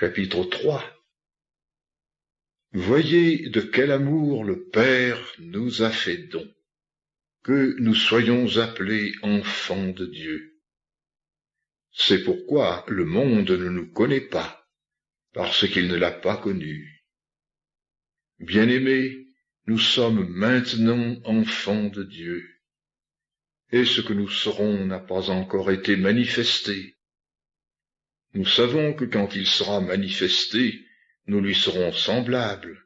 Chapitre 3. Voyez de quel amour le Père nous a fait don, que nous soyons appelés enfants de Dieu. C'est pourquoi le monde ne nous connaît pas, parce qu'il ne l'a pas connu. Bien-aimés, nous sommes maintenant enfants de Dieu, et ce que nous serons n'a pas encore été manifesté. Nous savons que quand il sera manifesté, nous lui serons semblables,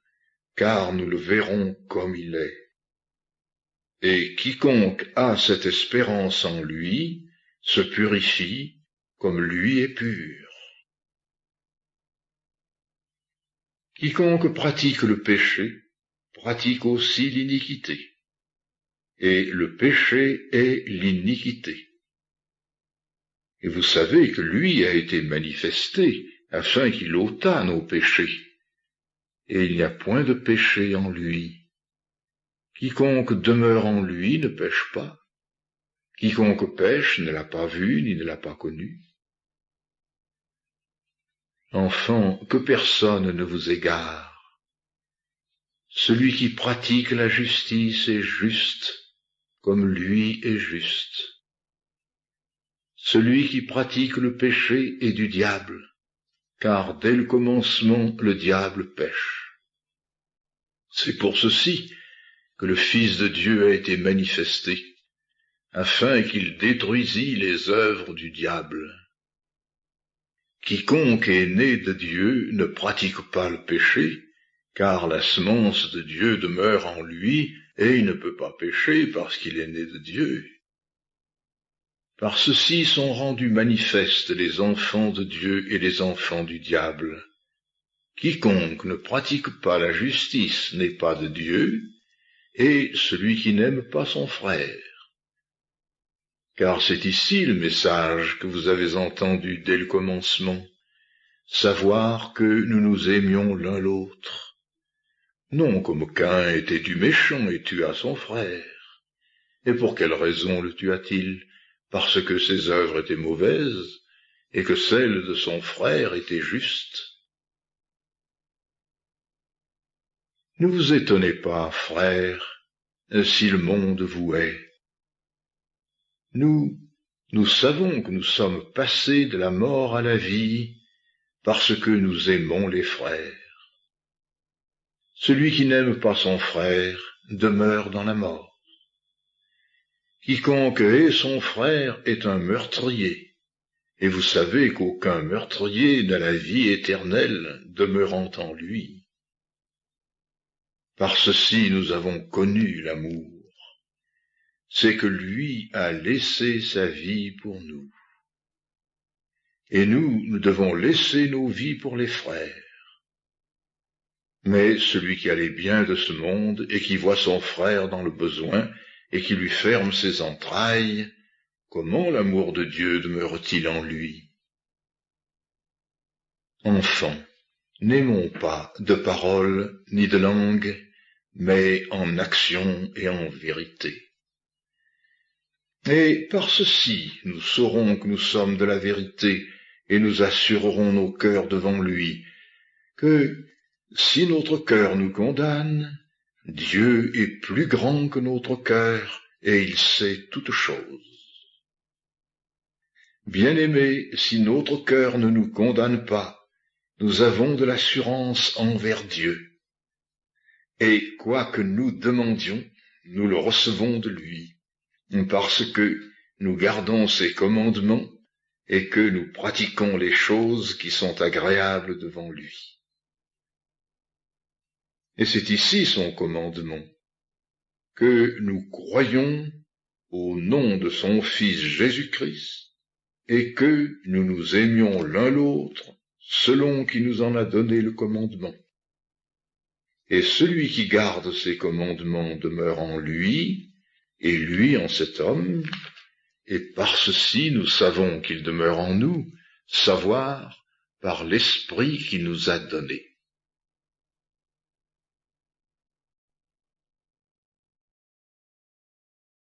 car nous le verrons comme il est. Et quiconque a cette espérance en lui se purifie comme lui est pur. Quiconque pratique le péché pratique aussi l'iniquité, et le péché est l'iniquité. Et vous savez que lui a été manifesté afin qu'il ôtât nos péchés, et il n'y a point de péché en lui. Quiconque demeure en lui ne pêche pas. Quiconque pêche ne l'a pas vu ni ne l'a pas connu. Enfants, que personne ne vous égare. Celui qui pratique la justice est juste, comme lui est juste. Celui qui pratique le péché est du diable, car dès le commencement le diable pêche. C'est pour ceci que le Fils de Dieu a été manifesté, afin qu'il détruisît les œuvres du diable. Quiconque est né de Dieu ne pratique pas le péché, car la semence de Dieu demeure en lui, et il ne peut pas pécher parce qu'il est né de Dieu. Par ceci sont rendus manifestes les enfants de Dieu et les enfants du diable. Quiconque ne pratique pas la justice n'est pas de Dieu, et celui qui n'aime pas son frère. Car c'est ici le message que vous avez entendu dès le commencement, savoir que nous nous aimions l'un l'autre. Non comme Caïn était du méchant et tua son frère. Et pour quelle raison le tua-t-il? Parce que ses œuvres étaient mauvaises, et que celles de son frère étaient justes. Ne vous étonnez pas, frères, si le monde vous hait. Nous savons que nous sommes passés de la mort à la vie, parce que nous aimons les frères. Celui qui n'aime pas son frère demeure dans la mort. Quiconque hait son frère est un meurtrier, et vous savez qu'aucun meurtrier n'a la vie éternelle demeurant en lui. Par ceci nous avons connu l'amour, c'est que lui a laissé sa vie pour nous. Et nous devons laisser nos vies pour les frères. Mais celui qui a les biens de ce monde et qui voit son frère dans le besoin et qui lui ferme ses entrailles, comment l'amour de Dieu demeure-t-il en lui? Enfants, n'aimons pas de parole ni de langue, mais en action et en vérité. Et par ceci, nous saurons que nous sommes de la vérité et nous assurerons nos cœurs devant lui, que si notre cœur nous condamne, Dieu est plus grand que notre cœur et il sait toutes choses. Bien-aimés, si notre cœur ne nous condamne pas, nous avons de l'assurance envers Dieu. Et quoi que nous demandions, nous le recevons de lui, parce que nous gardons ses commandements et que nous pratiquons les choses qui sont agréables devant lui. Et c'est ici son commandement, que nous croyons au nom de son Fils Jésus-Christ, et que nous nous aimions l'un l'autre, selon qu'il nous en a donné le commandement. Et celui qui garde ses commandements demeure en lui, et lui en cet homme, et par ceci nous savons qu'il demeure en nous, savoir par l'Esprit qu'il nous a donné.